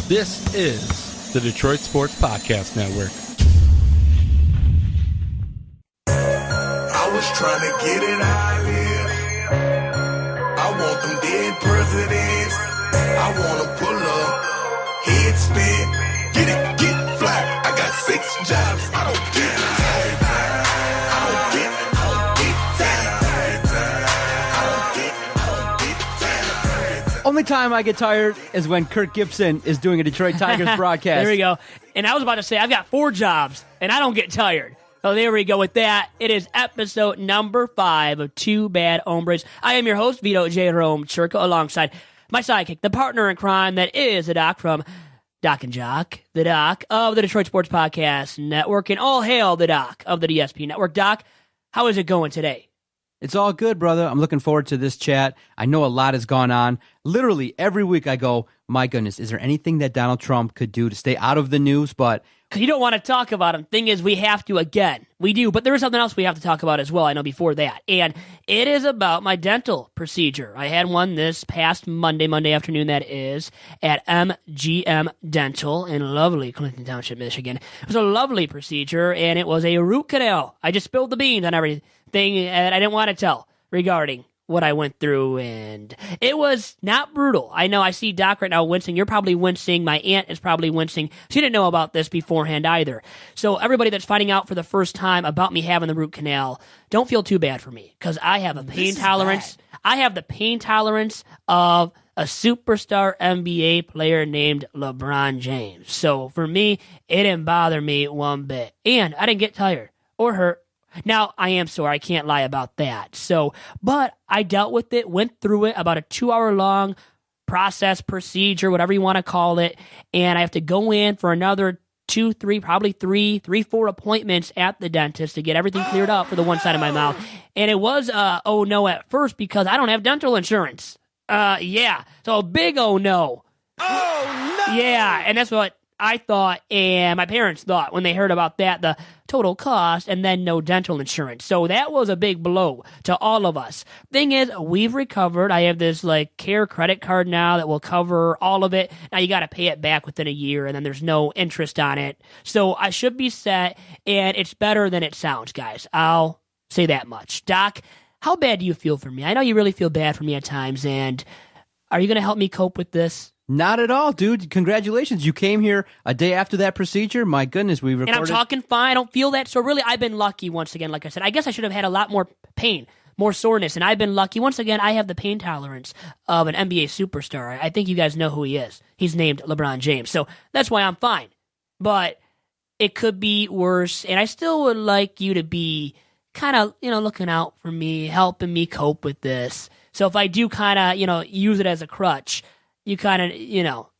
This is the Detroit Sports Podcast Network. I was trying to get it how I live. I want them dead presidents. I want to pull up, head spin, get fly. I got 6 jobs. I don't get tired. Only time I get tired is when Kirk Gibson is doing a Detroit Tigers broadcast. There we go. And I was about to say, I've got 4 jobs, and I don't get tired. So there we go with that. It is episode number 5 of 2 Bad Hombres. I am your host, Vito J. Rome Churka, alongside my sidekick, the partner in crime that is the Doc from Doc and Jock, the Doc of the Detroit Sports Podcast Network, and all hail the Doc of the DSP Network. Doc, how is it going today? It's all good, brother. I'm looking forward to this chat. I know a lot has gone on. Literally every week I go, my goodness, is there anything that Donald Trump could do to stay out of the news? But you don't want to talk about him. Thing is, we have to again. We do, but there is something else we have to talk about as well, I know, before that. And it is about my dental procedure. I had one this past Monday afternoon, that is, at MGM Dental in lovely Clinton Township, Michigan. It was a lovely procedure, and it was a root canal. I just spilled the beans on everything that I didn't want to tell regarding what I went through, and it was not brutal. I know I see Doc right now wincing. You're probably wincing. My aunt is probably wincing. She didn't know about this beforehand either. So everybody that's finding out for the first time about me having the root canal, don't feel too bad for me, because I have a pain tolerance. I have the pain tolerance of a superstar NBA player named LeBron James. So for me, it didn't bother me one bit. And I didn't get tired or hurt. Now, I am sore. I can't lie about that. But I dealt with it, went through it, about a 2-hour-long process, procedure, whatever you want to call it, and I have to go in for another 2, 3, probably 3, 4 appointments at the dentist to get everything cleared up for the one side of my mouth. And it was oh no at first, because I don't have dental insurance. Yeah. So a big oh no. Oh no! Yeah, and that's what I thought, and my parents thought when they heard about that, the total cost, and then no dental insurance. So that was a big blow to all of us. Thing is, we've recovered. I have this Care credit card now that will cover all of it. Now you got to pay it back within a year, and then there's no interest on it. So I should be set, and it's better than it sounds, guys. I'll say that much. Doc, how bad do you feel for me? I know you really feel bad for me at times, and are you going to help me cope with this? not at all, dude. Congratulations. You came here a day after that procedure. My goodness, we recorded. And I'm talking fine. I don't feel that. So really, I've been lucky once again. Like I said, I guess I should have had a lot more pain, more soreness. And I've been lucky. Once again, I have the pain tolerance of an NBA superstar. I think you guys know who he is. He's named LeBron James. So that's why I'm fine. But it could be worse. And I still would like you to be kind of, looking out for me, helping me cope with this. So if I do kind of, use it as a crutch, you kind of,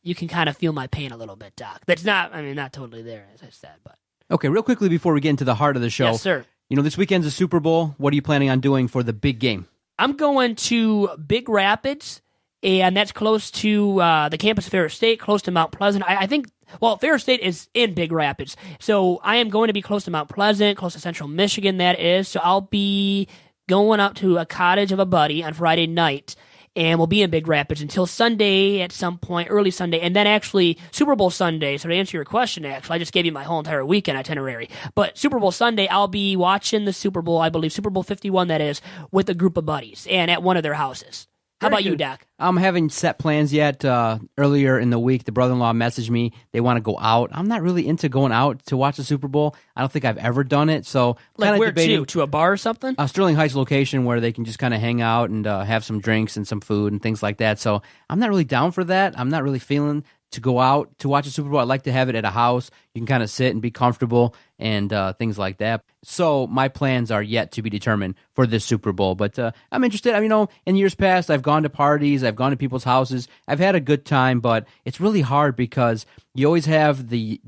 you can kind of feel my pain a little bit, Doc. That's not, not totally there, as I said, but. Okay, real quickly before we get into the heart of the show. Yes, sir. This weekend's a Super Bowl. What are you planning on doing for the big game? I'm going to Big Rapids, and that's close to the campus of Farrell State, close to Mount Pleasant. I think, Farrell State is in Big Rapids, so I am going to be close to Mount Pleasant, close to Central Michigan, that is. So I'll be going up to a cottage of a buddy on Friday night, and we'll be in Big Rapids until Sunday at some point, early Sunday, and then actually Super Bowl Sunday. So to answer your question, actually, I just gave you my whole entire weekend itinerary. But Super Bowl Sunday, I'll be watching the Super Bowl, I believe, Super Bowl 51, that is, with a group of buddies and at one of their houses. How about you, Doc? I haven't set plans yet. Earlier in the week, the brother-in-law messaged me. They want to go out. I'm not really into going out to watch the Super Bowl. I don't think I've ever done it. So like where debating, to a bar or something? A Sterling Heights location where they can just kind of hang out and have some drinks and some food and things like that. So I'm not really down for that. I'm not really feeling to go out to watch a Super Bowl. I'd like to have it at a house. You can kind of sit and be comfortable and things like that. So my plans are yet to be determined for this Super Bowl. But I'm interested. In years past, I've gone to parties. I've gone to people's houses. I've had a good time, but it's really hard because you always have the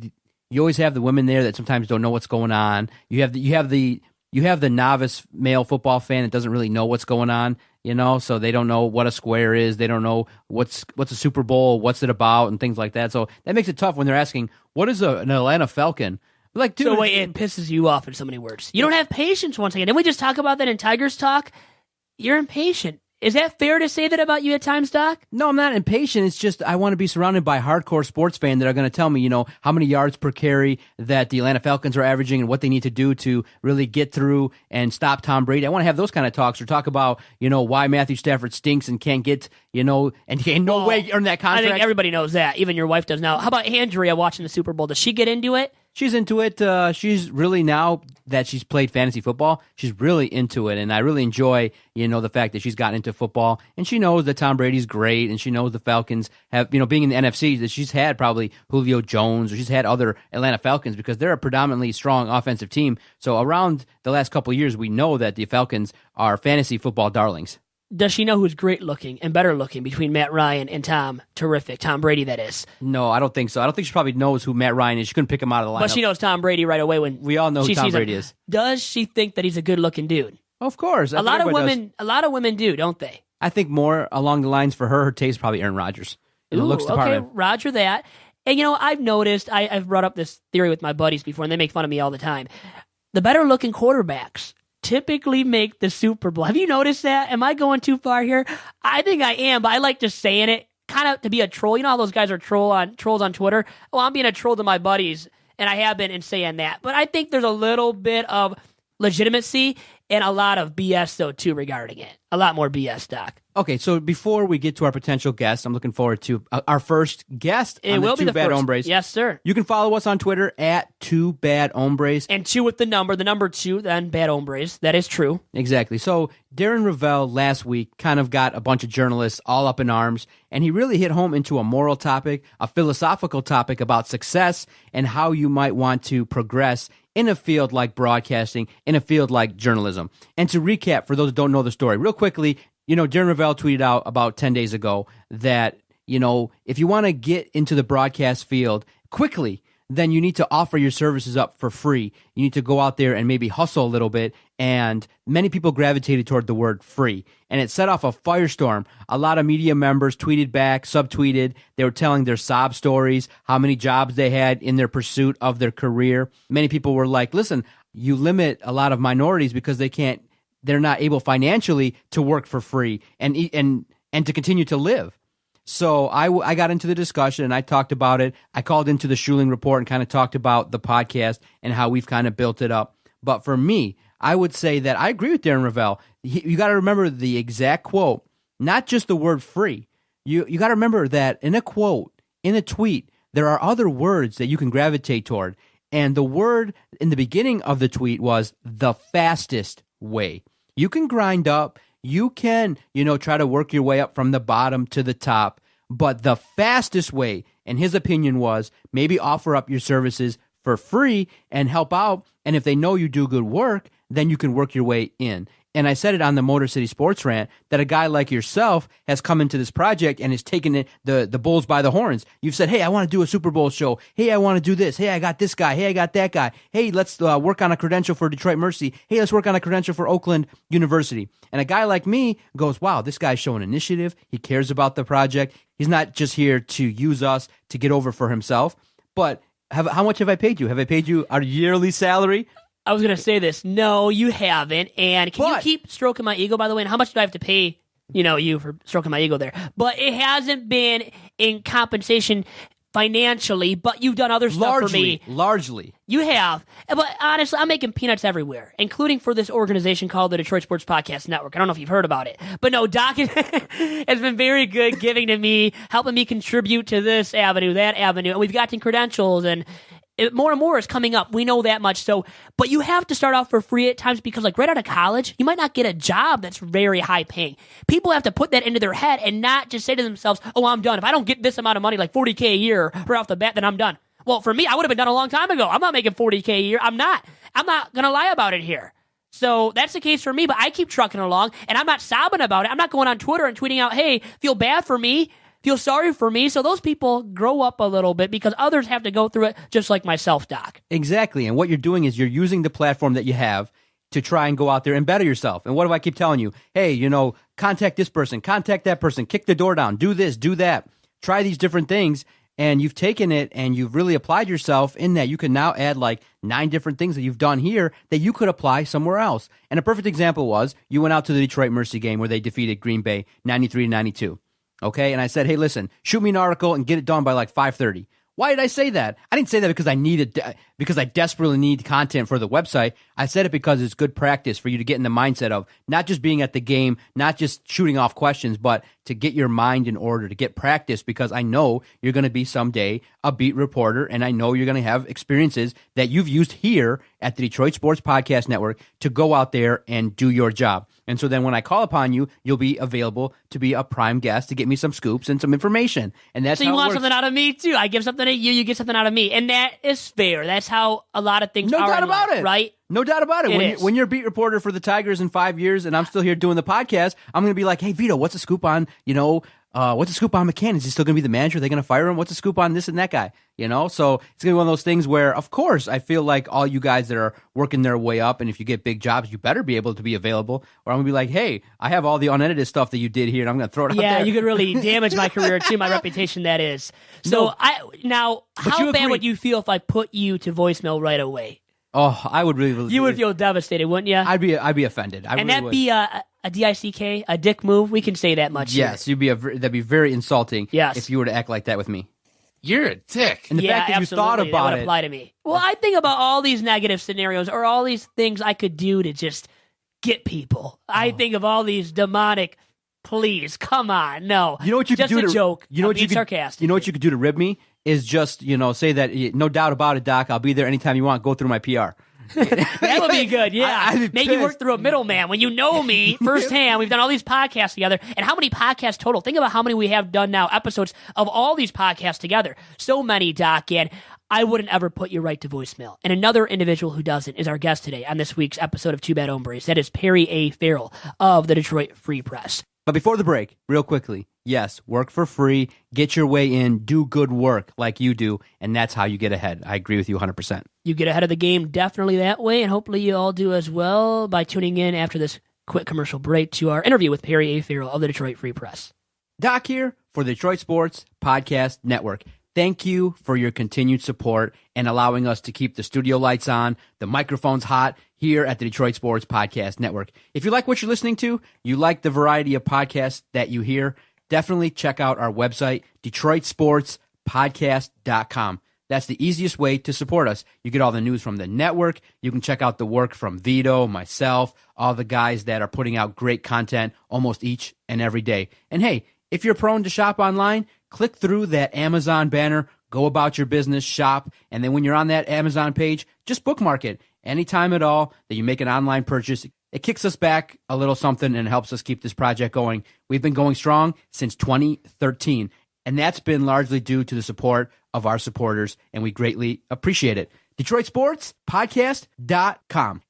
women there that sometimes don't know what's going on. You have the novice male football fan that doesn't really know what's going on. So they don't know what a square is. They don't know what's a Super Bowl, what's it about, and things like that. So that makes it tough when they're asking, what is an Atlanta Falcon? Like, dude, so wait, it pisses you off in so many words. You don't have patience once again. Didn't we just talk about that in Tigers Talk? You're impatient. Is that fair to say that about you at times, Doc? No, I'm not impatient. It's just I want to be surrounded by hardcore sports fans that are going to tell me, how many yards per carry that the Atlanta Falcons are averaging and what they need to do to really get through and stop Tom Brady. I want to have those kind of talks or talk about, why Matthew Stafford stinks and can't get, and he ain't no way earn that contract. I think everybody knows that. Even your wife does now. How about Andrea watching the Super Bowl? Does she get into it? She's into it. She's really, now that she's played fantasy football, she's really into it. And I really enjoy, the fact that she's gotten into football. And she knows that Tom Brady's great. And she knows the Falcons have, being in the NFC, that she's had probably Julio Jones or she's had other Atlanta Falcons because they're a predominantly strong offensive team. So around the last couple of years, we know that the Falcons are fantasy football darlings. Does she know who's great looking and better looking between Matt Ryan and Tom Brady, that is? No, I don't think so. I don't think she probably knows who Matt Ryan is. She couldn't pick him out of the lineup. But she knows Tom Brady right away when we all know who Tom Brady is. Does she think that he's a good looking dude? Of course. A lot of women do, don't they? I think more along the lines for her taste probably Aaron Rodgers in the looks department. Okay, Roger that. And I've noticed, I've brought up this theory with my buddies before, and they make fun of me all the time. The better looking quarterbacks typically make the Super Bowl. Have you noticed that? Am I going too far here? I think I am, but I like just saying it kind of to be a troll. You know how those guys are trolls on Twitter? Well, I'm being a troll to my buddies, and I have been in saying that. But I think there's a little bit of legitimacy and a lot of BS, though, too, regarding it. A lot more BS, Doc. Okay, so before we get to our potential guest, I'm looking forward to our first guest It on will the be Two the Bad first. Hombres. Yes, sir. You can follow us on Twitter at Two Bad Hombres. And 2 with the number 2, then Bad Hombres. That is true. Exactly. So Darren Rovell last week kind of got a bunch of journalists all up in arms, and he really hit home into a moral topic, a philosophical topic about success and how you might want to progress in a field like broadcasting, in a field like journalism. And to recap, for those who don't know the story, real quickly, Darren Rovell tweeted out about 10 days ago that, if you want to get into the broadcast field quickly, then you need to offer your services up for free. You need to go out there and maybe hustle a little bit. And many people gravitated toward the word free. And it set off a firestorm. A lot of media members tweeted back, subtweeted. They were telling their sob stories, how many jobs they had in their pursuit of their career. Many people were like, listen, you limit a lot of minorities because they're not able financially to work for free and to continue to live. So I got into the discussion and I talked about it. I called into the Schuling Report and kind of talked about the podcast and how we've kind of built it up. But for me, I would say that I agree with Darren Rovell. You got to remember the exact quote, not just the word free. You got to remember that in a quote, in a tweet, there are other words that you can gravitate toward. And the word in the beginning of the tweet was the fastest way. You can grind up. You can, try to work your way up from the bottom to the top. But the fastest way, in his opinion, was maybe offer up your services for free and help out. And if they know you do good work, then you can work your way in. And I said it on the Motor City Sports Rant that a guy like yourself has come into this project and has taken the bulls by the horns. You've said, hey, I want to do a Super Bowl show. Hey, I want to do this. Hey, I got this guy. Hey, I got that guy. Hey, let's work on a credential for Detroit Mercy. Hey, let's work on a credential for Oakland University. And a guy like me goes, wow, this guy's showing initiative. He cares about the project. He's not just here to use us to get over for himself. But how much have I paid you? Have I paid you our yearly salary? I was going to say this. No, you haven't. And can you keep stroking my ego, by the way? And how much do I have to pay, you for stroking my ego there? But it hasn't been in compensation financially, but you've done other stuff for me. Largely. You have. But honestly, I'm making peanuts everywhere, including for this organization called the Detroit Sports Podcast Network. I don't know if you've heard about it. But no, Doc has been very good giving to me, helping me contribute to this avenue, that avenue. And we've gotten credentials and more and more is coming up. We know that much. So, but you have to start off for free at times because, like, right out of college, you might not get a job that's very high paying. People have to put that into their head and not just say to themselves, oh, I'm done. If I don't get this amount of money, like $40K a year right off the bat, then I'm done. Well, for me, I would have been done a long time ago. I'm not making $40K a year. I'm not going to lie about it here. So that's the case for me, but I keep trucking along and I'm not sobbing about it. I'm not going on Twitter and tweeting out, hey, feel bad for me. Feel sorry for me. So those people grow up a little bit because others have to go through it just like myself, Doc. Exactly. And what you're doing is you're using the platform that you have to try and go out there and better yourself. And what do I keep telling you? Hey, contact this person, contact that person, kick the door down, do this, do that. Try these different things. and you've taken it and you've really applied yourself in that you can now add like 9 different things that you've done here that you could apply somewhere else. And a perfect example was you went out to the Detroit Mercy game where they defeated Green Bay 93-92. Okay, and I said, hey, listen, shoot me an article and get it done by like 5:30. Why did I say that? I didn't say that because I desperately need content for the website. I said it because it's good practice for you to get in the mindset of not just being at the game, not just shooting off questions, but to get your mind in order, to get practice, because I know you're going to be someday a beat reporter, and I know you're going to have experiences that you've used here at the Detroit Sports Podcast Network to go out there and do your job. And so then when I call upon you, you'll be available to be a prime guest to get me some scoops and some information. And that's so you how it want works. something out of me too. I give something to you, you get something out of me. And that is fair. That's how a lot of things No are doubt in about life, it. right? No doubt about it. It is. When you're a beat reporter for the Tigers in 5 years and I'm still here doing the podcast, I'm going to be like, hey, Vito, what's the scoop on, what's the scoop on McCann? Is he still going to be the manager? Are they going to fire him? What's the scoop on this and that guy? So it's going to be one of those things where, of course, I feel like all you guys that are working their way up, and if you get big jobs, you better be able to be available. Or I'm going to be like, hey, I have all the unedited stuff that you did here, and I'm going to throw it out there. Yeah, you could really damage my career too, my reputation, that is. So No. how bad would you feel if I put you to voicemail right away? Oh, I would really. You would feel devastated, wouldn't you? I'd be offended. And that'd be a DICK, a dick move. We can say that much. Yes, here. that'd be very insulting. Yes. If you were to act like that with me. You're a dick. And the fact that you thought absolutely, about that would it. apply to me. Well, I think about all these negative scenarios or all these things I could do to just get people. I think of all these demonic. Please, come on, no. You know what you just could do a to joke. You know what I'm you being could, sarcastic. You know what you could do to rib me is just say that no doubt about it, Doc. I'll be there anytime you want. Go through my PR. That would be good, yeah. I'd be Make you work pissed. through a middleman. When you know me firsthand, we've done all these podcasts together. And how many podcasts total? Think about how many we have done now, episodes of all these podcasts together. So many, Doc, and I wouldn't ever put you right to voicemail. And another individual who doesn't is our guest today on this week's episode of Too Bad Hombres. That is Perry A. Farrell of the Detroit Free Press. But before the break, real quickly, yes, work for free, get your way in, do good work like you do, and that's how you get ahead. I agree with you 100%. You get ahead of the game definitely that way, and hopefully you all do as well by tuning in after this quick commercial break to our interview with Perry A. Farrell of the Detroit Free Press. Doc here for the Detroit Sports Podcast Network. Thank you for your continued support and allowing us to keep the studio lights on, the microphones hot here at the Detroit Sports Podcast Network. If you like what you're listening to, you like the variety of podcasts that you hear, definitely check out our website, DetroitSportsPodcast.com. That's the easiest way to support us. You get all the news from the network. You can check out the work from Vito, myself, all the guys that are putting out great content almost each and every day. And hey, if you're prone to shop online, click through that Amazon banner, go about your business, shop, and then when you're on that Amazon page, just bookmark it. Anytime at all that you make an online purchase, it kicks us back a little something and helps us keep this project going. We've been going strong since 2013, and that's been largely due to the support of our supporters, and we greatly appreciate it. DetroitSportsPodcast.com.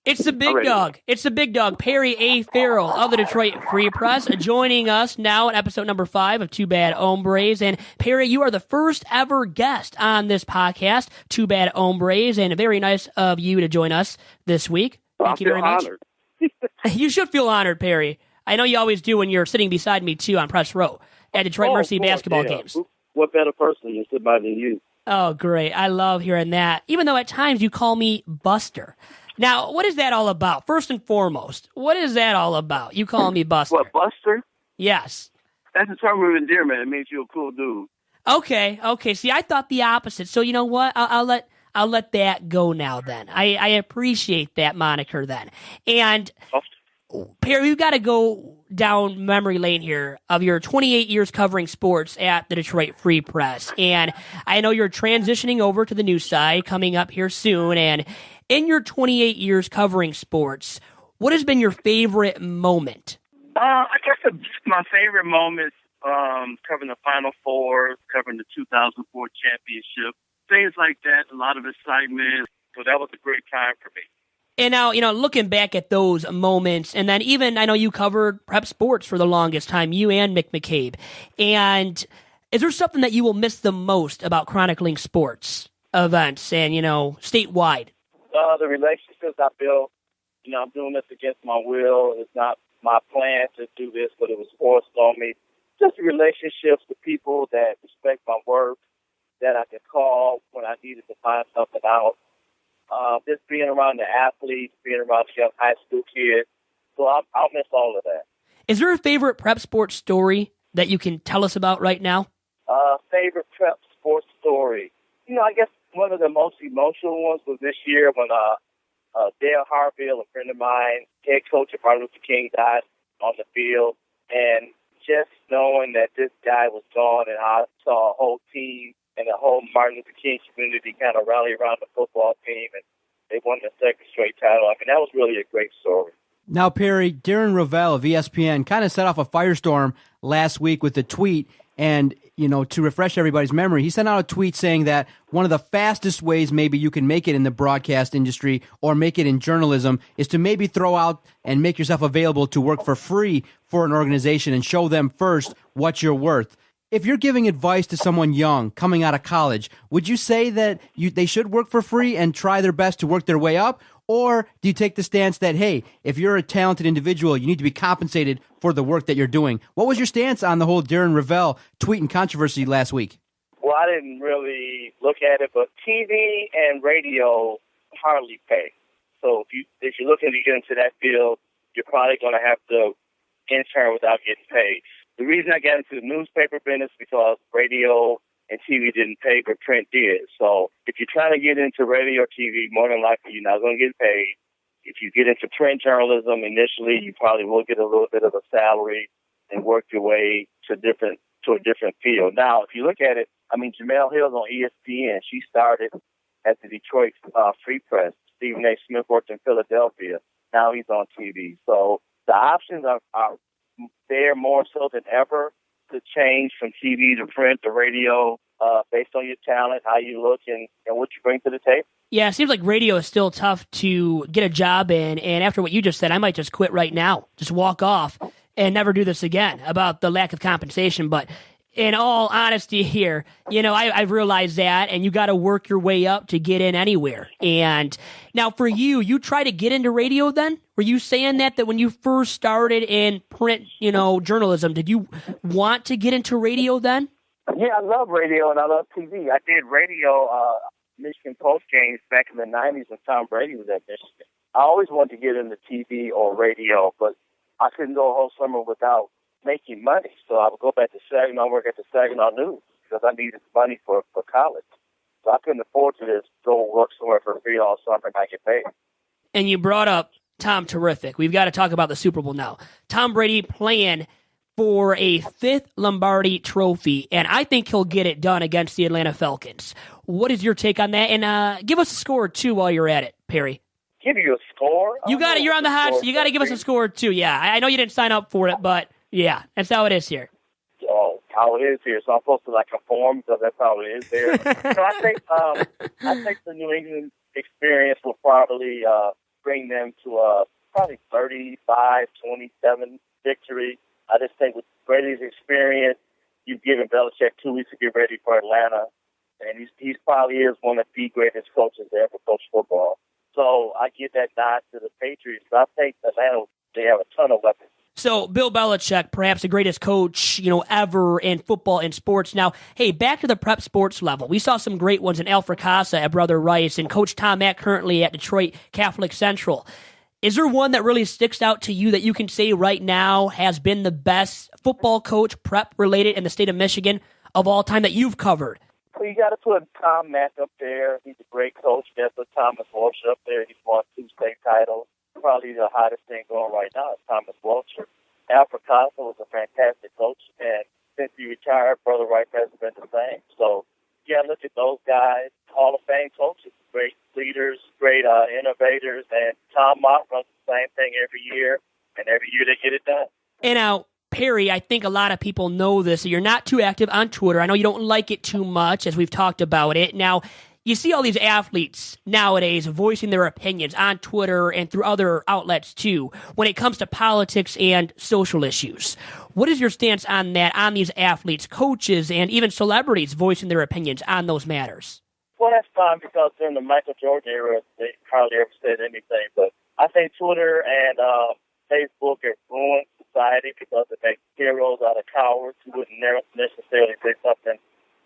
It's the big dog. It's the big dog, Perry A. Farrell of the Detroit Free Press, joining us now in episode number 5 of Too Bad Hombres. And Perry, you are the first ever guest on this podcast, Too Bad Hombres, and very nice of you to join us this week. Thank you very much. Honored. You should feel honored, Perry. I know you always do when you're sitting beside me, too, on press row at Detroit Mercy of course, basketball yeah. games. What better person to sit by than you? Oh, great. I love hearing that. Even though at times you call me Buster. Now, what is that all about? First and foremost, what is that all about? You call me Buster. What, Buster? Yes. That's a term of endearment. It makes you a cool dude. Okay. See, I thought the opposite. So you know what? I'll let that go now then. I appreciate that moniker then. And Perry, we've got to go down memory lane here of your 28 years covering sports at the Detroit Free Press. And I know you're transitioning over to the news side coming up here soon. And in your 28 years covering sports, what has been your favorite moment? I guess my favorite moments covering the Final Four, covering the 2004 championship, things like that, a lot of excitement. So that was a great time for me. And now, looking back at those moments, and then even, I know you covered prep sports for the longest time, you and Mick McCabe. And is there something that you will miss the most about chronicling sports? events and, statewide? The relationships I built, I'm doing this against my will. It's not my plan to do this, but it was forced on me. Just relationships with people that respect my work, that I could call when I needed to find something out. Just being around the athletes, being around the young high school kids. So I'll miss all of that. Is there a favorite prep sports story that you can tell us about right now? Favorite prep sports story. I guess one of the most emotional ones was this year when Dale Harville, a friend of mine, head coach of Martin Luther King, died on the field. And just knowing that this guy was gone, and I saw a whole team and the whole Martin Luther King community kind of rally around the football team, and they won their second straight title. I mean, that was really a great story. Now, Perry, Darren Rovell of ESPN kind of set off a firestorm last week with a tweet, and to refresh everybody's memory, he sent out a tweet saying that one of the fastest ways maybe you can make it in the broadcast industry or make it in journalism is to maybe throw out and make yourself available to work for free for an organization and show them first what you're worth. If you're giving advice to someone young coming out of college, would you say that they should work for free and try their best to work their way up? Or do you take the stance that, hey, if you're a talented individual, you need to be compensated for the work that you're doing? What was your stance on the whole Darren Rovell tweet and controversy last week? Well, I didn't really look at it, but TV and radio hardly pay. So if you're looking to get into that field, you're probably going to have to intern without getting paid. The reason I got into the newspaper business is because radio and TV didn't pay, but print did. So if you're trying to get into radio or TV, more than likely you're not going to get paid. If you get into print journalism, initially you probably will get a little bit of a salary and work your way to a different field. Now, if you look at it, Jamel Hill's on ESPN. She started at the Detroit Free Press. Stephen A. Smith worked in Philadelphia. Now he's on TV. So the options are there more so than ever to change from TV to print to radio based on your talent, how you look, and what you bring to the table. Yeah, it seems like radio is still tough to get a job in, and after what you just said, I might just quit right now, just walk off and never do this again about the lack of compensation. But in all honesty here, I've realized that, and you got to work your way up to get in anywhere. And now for you try to get into radio then? Were you saying that when you first started in print, journalism, did you want to get into radio then? Yeah, I love radio and I love TV. I did radio, Michigan Post games back in the 90s when Tom Brady was at Michigan. I always wanted to get into TV or radio, but I couldn't go a whole summer without making money. So I would go back to Saginaw, work at the Saginaw News because I needed money for college. So I couldn't afford to just go work somewhere for free all summer and not get paid. And you brought up Tom Terrific. We've got to talk about the Super Bowl now. Tom Brady playing for a 5th Lombardi trophy, and I think he'll get it done against the Atlanta Falcons. What is your take on that? And give us a score, too, while you're at it, Perry. Give you a score? You got it. You're on the hot seat. You got to give us a score, too. Yeah, I know you didn't sign up for it, but yeah, that's how it is here. Oh, how it is here. So I'm supposed to conform because that's how it is there. So I think the New England experience will probably bring them to probably 35-27 victory. I just think with Brady's experience, you've given Belichick 2 weeks to get ready for Atlanta, and he probably is one of the greatest coaches to ever coach football. So I give that nod to the Patriots. But I think Atlanta, they have a ton of weapons. So Bill Belichick, perhaps the greatest coach, ever in football and sports. Now, hey, back to the prep sports level. We saw some great ones in Al Fracassa at Brother Rice and Coach Tom Mack currently at Detroit Catholic Central. Is there one that really sticks out to you that you can say right now has been the best football coach prep related in the state of Michigan of all time that you've covered? Well, you got to put Tom Mack up there. He's a great coach. You got to put Thomas Walsh up there. He's won 2 state titles. Probably the hottest thing going right now is Thomas Walsh. Al Fracassa was a fantastic coach, and since he retired, Brother Rice hasn't been the same. So, yeah, look at those guys, Hall of Fame coaches, great leaders, great innovators, and Tom Mott runs the same thing every year, and every year they get it done. And now, Perry, I think a lot of people know this. You're not too active on Twitter. I know you don't like it too much, as we've talked about it. Now, you see all these athletes nowadays voicing their opinions on Twitter and through other outlets, too, when it comes to politics and social issues. What is your stance on that, on these athletes, coaches, and even celebrities voicing their opinions on those matters? Well, that's fine because during the Michael Jordan era, they hardly ever said anything. But I think Twitter and Facebook have ruined society because it makes heroes out of cowards who wouldn't necessarily say something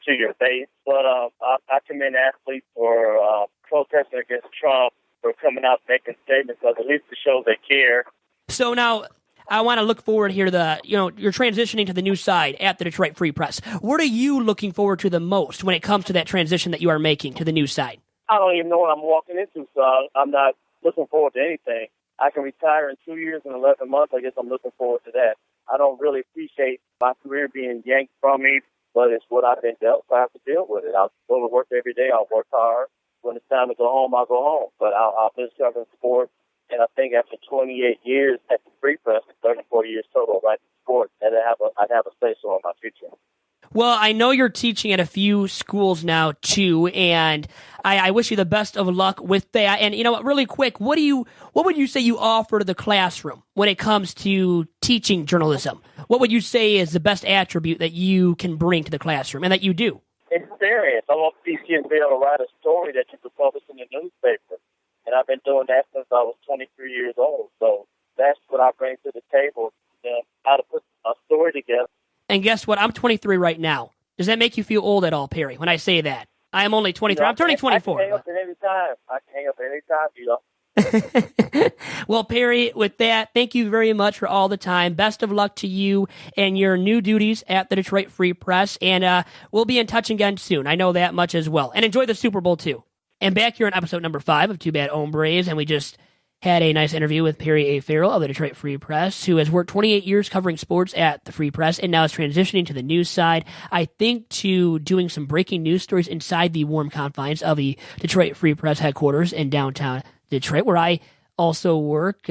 to your face. But I commend athletes for protesting against Trump, for coming out and making statements, because at least it shows they care. So now I want to look forward here to you're transitioning to the new side at the Detroit Free Press. What are you looking forward to the most when it comes to that transition that you are making to the new side? I don't even know what I'm walking into, so I'm not looking forward to anything. I can retire in 2 years and 11 months. I guess I'm looking forward to that. I don't really appreciate my career being yanked from me, but it's what I've been dealt, so I have to deal with it. I'll go to work every day. I'll work hard. When it's time to go home, I'll go home. But I'll miss covering sports. And I think after 28 years at the Free Press, 34 years total, right, sports, and I'd have a say-so in my future. Well, I know you're teaching at a few schools now, too, and I wish you the best of luck with that. And, really quick, what would you say you offer to the classroom when it comes to teaching journalism? What would you say is the best attribute that you can bring to the classroom and that you do? Experience. I want these kids to be able to write a story that you could publish in the newspaper. And I've been doing that since I was 23 years old. So that's what I bring to the table, how to put a story together. And guess what? I'm 23 right now. Does that make you feel old at all, Perry, when I say that? I am only 23. I'm turning 24. I can hang up at any time. Vito. Well, Perry, with that, thank you very much for all the time. Best of luck to you and your new duties at the Detroit Free Press. And we'll be in touch again soon. I know that much as well. And enjoy the Super Bowl, too. And back here on episode number 5 of Two Bad Hombres, and we just had a nice interview with Perry A. Farrell of the Detroit Free Press, who has worked 28 years covering sports at the Free Press and now is transitioning to the news side. I think to doing some breaking news stories inside the warm confines of the Detroit Free Press headquarters in downtown Detroit, where I also work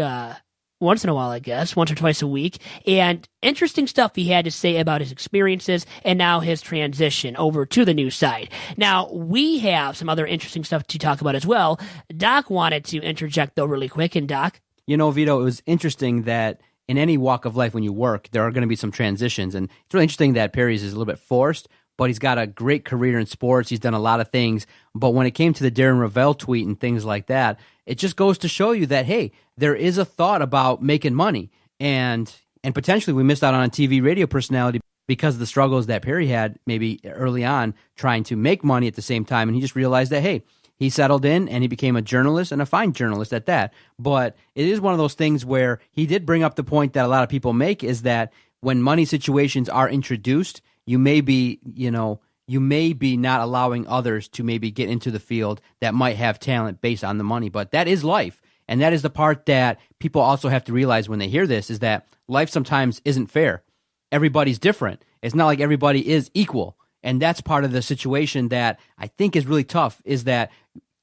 once in a while, I guess, once or twice a week. And interesting stuff he had to say about his experiences and now his transition over to the news side. Now, we have some other interesting stuff to talk about as well. Doc wanted to interject, though, really quick. And Doc? Vito, it was interesting that in any walk of life when you work, there are going to be some transitions. And it's really interesting that Perry's is a little bit forced, but he's got a great career in sports. He's done a lot of things. But when it came to the Darren Rovell tweet and things like that, it just goes to show you that, hey, there is a thought about making money. And potentially we missed out on a TV radio personality because of the struggles that Perry had maybe early on trying to make money at the same time. And he just realized that, hey, he settled in and he became a journalist and a fine journalist at that. But it is one of those things where he did bring up the point that a lot of people make is that when money situations are introduced, you may be not allowing others to maybe get into the field that might have talent based on the money. But that is life. And that is the part that people also have to realize when they hear this is that life sometimes isn't fair. Everybody's different. It's not like everybody is equal. And that's part of the situation that I think is really tough is that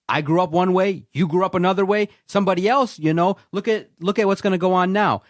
I grew up one way, you grew up another way, somebody else, look at what's going to go on now.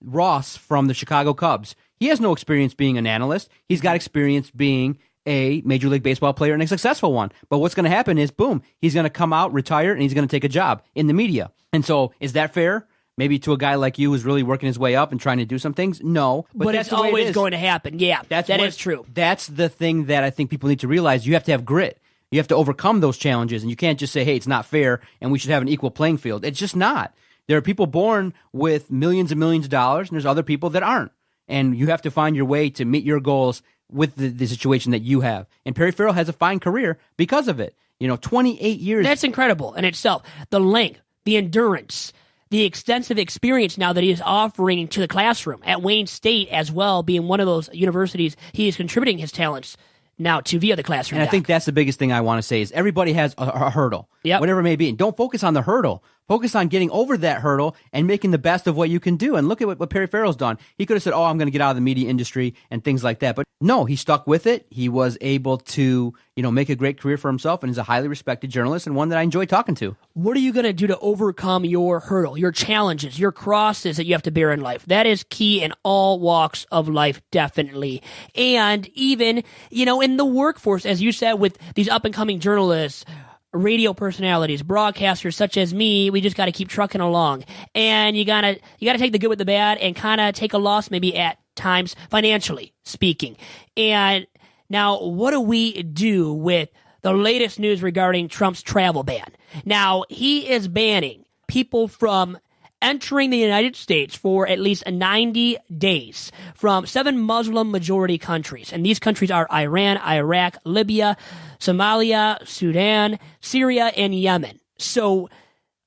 Ross from the Chicago Cubs. He has no experience being an analyst. He's got experience being a Major League Baseball player and a successful one. But what's going to happen is, boom, he's going to come out, retire, and he's going to take a job in the media. And so is that fair? Maybe to a guy like you who's really working his way up and trying to do some things? No. But it's always going to happen. Yeah, that is true. That's the thing that I think people need to realize. You have to have grit. You have to overcome those challenges. And you can't just say, hey, it's not fair and we should have an equal playing field. It's just not. There are people born with millions and millions of dollars, and there's other people that aren't. And you have to find your way to meet your goals with the situation that you have. And Perry Farrell has a fine career because of it. 28 years. That's incredible in itself. The length, the endurance, the extensive experience now that he is offering to the classroom at Wayne State as well, being one of those universities he is contributing his talents now to via the classroom. And I think that's the biggest thing I want to say is everybody has a hurdle, whatever it may be. And don't focus on the hurdle. Focus on getting over that hurdle and making the best of what you can do. And look at what Perry Farrell's done. He could have said, I'm going to get out of the media industry and things like that. But no, he stuck with it. He was able to, make a great career for himself and is a highly respected journalist and one that I enjoy talking to. What are you going to do to overcome your hurdle, your challenges, your crosses that you have to bear in life? That is key in all walks of life, definitely. And even, in the workforce, as you said, with these up-and-coming journalists, radio personalities, broadcasters such as me, we just got to keep trucking along. And you gotta take the good with the bad and kind of take a loss maybe at times financially speaking. And now what do we do with the latest news regarding Trump's travel ban. Now, he is banning people from entering the United States for at least 90 days from 7 Muslim-majority countries. And these countries are Iran, Iraq, Libya, Somalia, Sudan, Syria, and Yemen. So,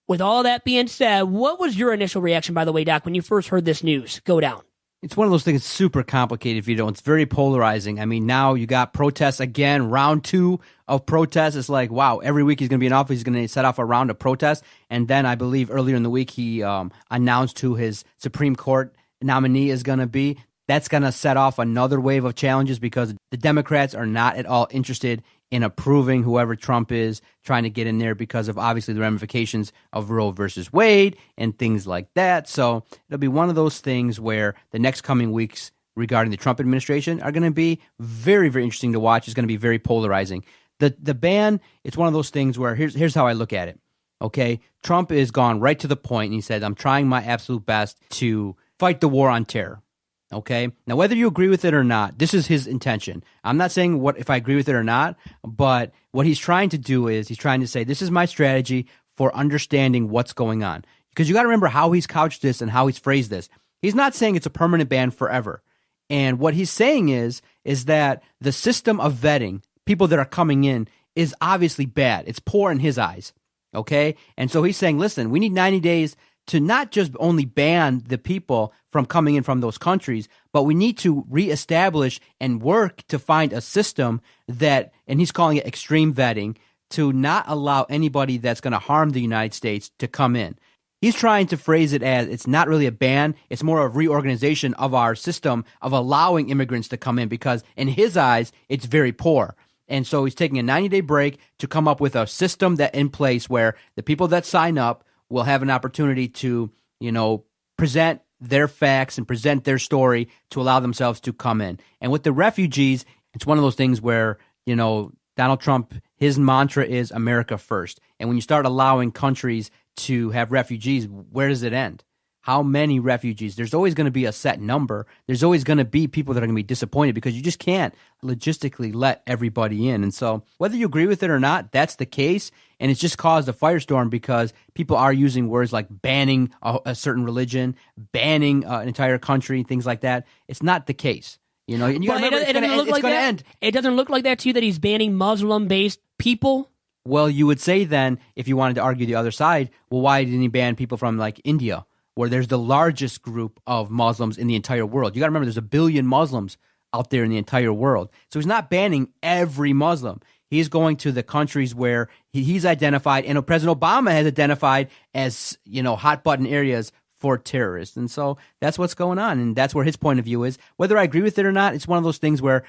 with all that being said, what was your initial reaction, by the way, Doc, when you first heard this news go down? It's one of those things that's super complicated, Vito. It's very polarizing. I mean, now you got protests again, round 2 of protests. It's like, wow, every week he's going to be in office. He's going to set off a round of protests. And then I believe earlier in the week he announced who his Supreme Court nominee is going to be. That's going to set off another wave of challenges because the Democrats are not at all interested in approving whoever Trump is trying to get in there because of obviously the ramifications of Roe versus Wade and things like that. So it'll be one of those things where the next coming weeks regarding the Trump administration are going to be very, very interesting to watch. It's going to be very polarizing. The ban, it's one of those things where here's how I look at it. Okay, Trump is gone right to the point and he said, I'm trying my absolute best to fight the war on terror. Okay. Now, whether you agree with it or not, this is his intention. I'm not saying what if I agree with it or not, but what he's trying to do is he's trying to say, this is my strategy for understanding what's going on. Because you got to remember how he's couched this and how he's phrased this. He's not saying it's a permanent ban forever. And what he's saying is that the system of vetting people that are coming in is obviously bad. It's poor in his eyes. Okay. And so he's saying, listen, we need 90 days to not just only ban the people from coming in from those countries, but we need to reestablish and work to find a system that, and he's calling it extreme vetting, to not allow anybody that's going to harm the United States to come in. He's trying to phrase it as it's not really a ban, it's more of a reorganization of our system of allowing immigrants to come in because in his eyes, it's very poor. And so he's taking a 90-day break to come up with a system that in place where the people that sign up will have an opportunity to, present their facts and present their story to allow themselves to come in. And with the refugees, it's one of those things where, Donald Trump, his mantra is America first. And when you start allowing countries to have refugees, where does it end? How many refugees? There's always going to be a set number. There's always going to be people that are going to be disappointed because you just can't logistically let everybody in. And so whether you agree with it or not, that's the case. And it's just caused a firestorm because people are using words like banning a certain religion, banning an entire country, things like that. It's not the case. And you remember it's going to end. It doesn't look like that to you that he's banning Muslim-based people? Well, you would say then, if you wanted to argue the other side, well, why didn't he ban people from like India, where there's the largest group of Muslims in the entire world? You got to remember, there's 1 billion Muslims out there in the entire world. So he's not banning every Muslim. He's going to the countries where he's identified, and President Obama has identified as, hot button areas for terrorists. And so that's what's going on. And that's where his point of view is. Whether I agree with it or not, it's one of those things where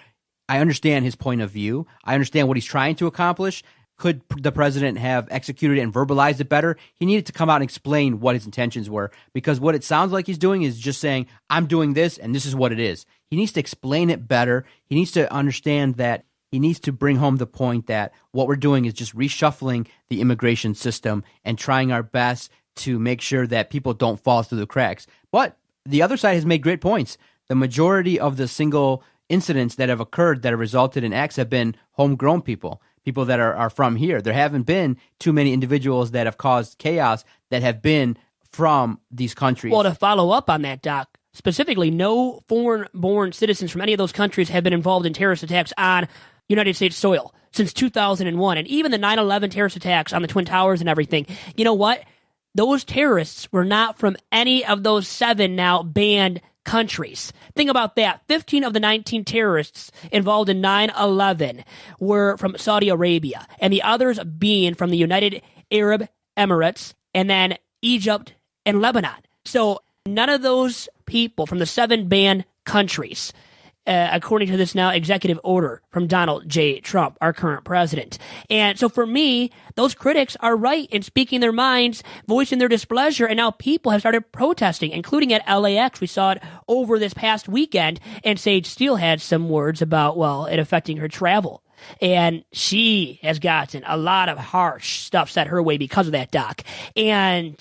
I understand his point of view. I understand what he's trying to accomplish. Could the president have executed it and verbalized it better? He needed to come out and explain what his intentions were, because what it sounds like he's doing is just saying, I'm doing this and this is what it is. He needs to explain it better. He needs to understand that he needs to bring home the point that what we're doing is just reshuffling the immigration system and trying our best to make sure that people don't fall through the cracks. But the other side has made great points. The majority of the single incidents that have occurred that have resulted in acts have been homegrown people that are from here. There haven't been too many individuals that have caused chaos that have been from these countries. Well, to follow up on that, Doc, specifically, no foreign-born citizens from any of those countries have been involved in terrorist attacks on United States soil since 2001. And even the 9/11 terrorist attacks on the Twin Towers and everything, you know what? Those terrorists were not from any of those 7 now banned countries. Think about that. 15 of the 19 terrorists involved in 9/11 were from Saudi Arabia, and the others being from the United Arab Emirates, and then Egypt and Lebanon. So none of those people from the 7 banned countries, according to this now executive order from Donald J. Trump, our current president. And so for me, those critics are right in speaking their minds, voicing their displeasure, and now people have started protesting, including at LAX. We saw it over this past weekend, and Sage Steele had some words about, it affecting her travel. And she has gotten a lot of harsh stuff set her way because of that, Doc. And,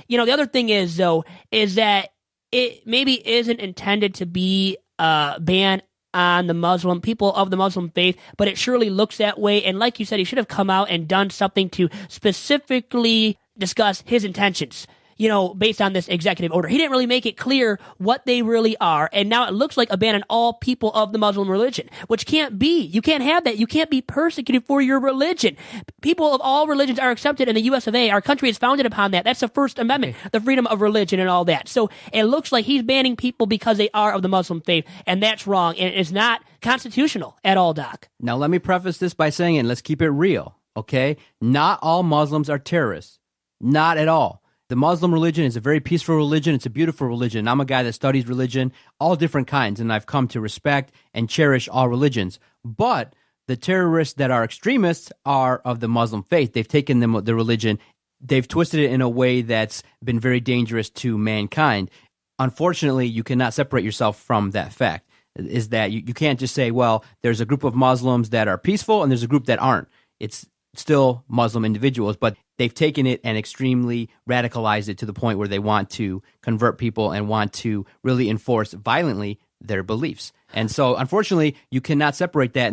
the other thing is, though, is that it maybe isn't intended to be ban on the Muslim people of the Muslim faith, but it surely looks that way. And like you said, he should have come out and done something to specifically discuss his intentions, based on this executive order. He didn't really make it clear what they really are. And now it looks like abandon all people of the Muslim religion, which can't be. You can't have that. You can't be persecuted for your religion. People of all religions are accepted in the US of A. Our country is founded upon that. That's the First Amendment, the freedom of religion and all that. So it looks like he's banning people because they are of the Muslim faith, and that's wrong. And it's not constitutional at all, Doc. Now, let me preface this by saying, and let's keep it real, okay? Not all Muslims are terrorists. Not at all. The Muslim religion is a very peaceful religion. It's a beautiful religion. I'm a guy that studies religion, all different kinds, and I've come to respect and cherish all religions. But the terrorists that are extremists are of the Muslim faith. They've taken the religion, they've twisted it in a way that's been very dangerous to mankind. Unfortunately, you cannot separate yourself from that fact, is that you can't just say, well, there's a group of Muslims that are peaceful and there's a group that aren't. It's still Muslim individuals, but they've taken it and extremely radicalized it to the point where they want to convert people and want to really enforce violently their beliefs. And so, unfortunately, you cannot separate that.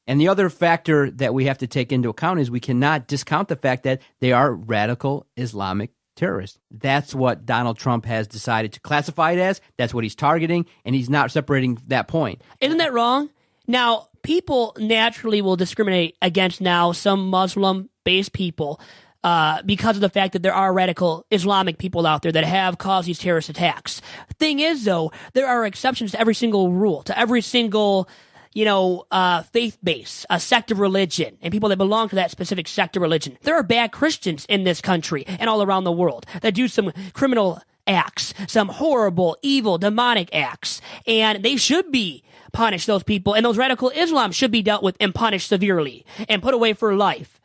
And the other factor that we have to take into account is we cannot discount the fact that they are radical Islamic terrorists. That's what Donald Trump has decided to classify it as. That's what he's targeting, and he's not separating that point. Isn't that wrong? Now, people naturally will discriminate against now some Muslim-based people because of the fact that there are radical Islamic people out there that have caused these terrorist attacks. Thing is, though, there are exceptions to every single rule, to every single faith base, a sect of religion, and people that belong to that specific sect of religion. There are bad Christians in this country and all around the world that do some criminal acts, some horrible, evil, demonic acts, and they should be punished, those people, and those radical Islam should be dealt with and punished severely and put away for life.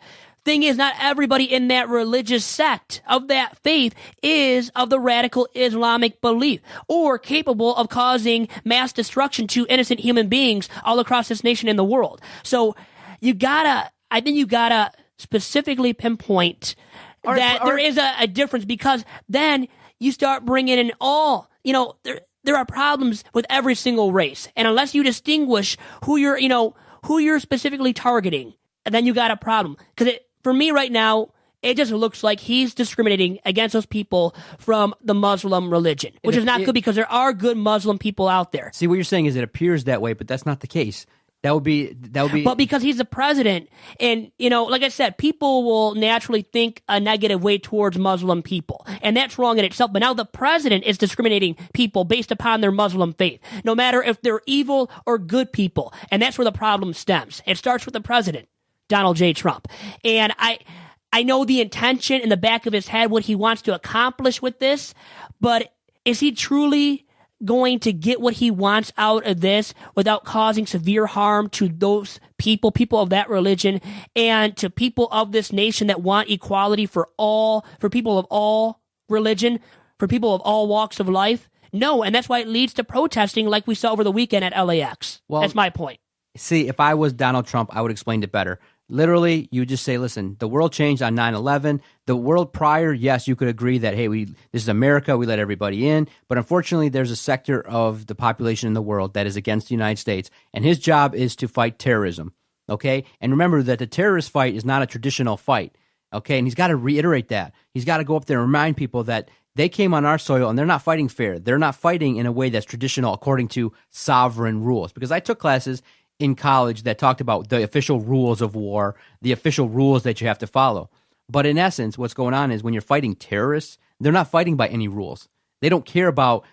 Thing is, not everybody in that religious sect of that faith is of the radical Islamic belief or capable of causing mass destruction to innocent human beings all across this nation and the world. So I think you gotta specifically pinpoint that there is a difference, because then you start bringing in all, there are problems with every single race. And unless you distinguish who you're specifically targeting, then you got a problem. Because for me right now, it just looks like he's discriminating against those people from the Muslim religion, which is not good, because there are good Muslim people out there. See, what you're saying is it appears that way, but that's not the case. That would be. But because he's the president, and like I said, people will naturally think a negative way towards Muslim people, and that's wrong in itself. But now the president is discriminating people based upon their Muslim faith, no matter if they're evil or good people, and that's where the problem stems. It starts with the president, Donald J. Trump, and I know the intention in the back of his head, what he wants to accomplish with this, but is he truly going to get what he wants out of this without causing severe harm to those people of that religion, and to people of this nation that want equality for people of all religion, for people of all walks of life? No, and that's why it leads to protesting like we saw over the weekend at LAX. Well, that's my point. See, if I was Donald Trump, I would explain it better. Literally, you just say, listen, the world changed on 9/11. The world prior, yes, you could agree that, hey, this is America, we let everybody in. But unfortunately, there's a sector of the population in the world that is against the United States, and his job is to fight terrorism, okay? And remember that the terrorist fight is not a traditional fight, okay? And he's got to reiterate that. He's got to go up there and remind people that they came on our soil and they're not fighting fair. They're not fighting in a way that's traditional according to sovereign rules. Because I took classes in college that talked about the official rules of war, the official rules that you have to follow. But in essence, what's going on is when you're fighting terrorists, they're not fighting by any rules. They don't care about,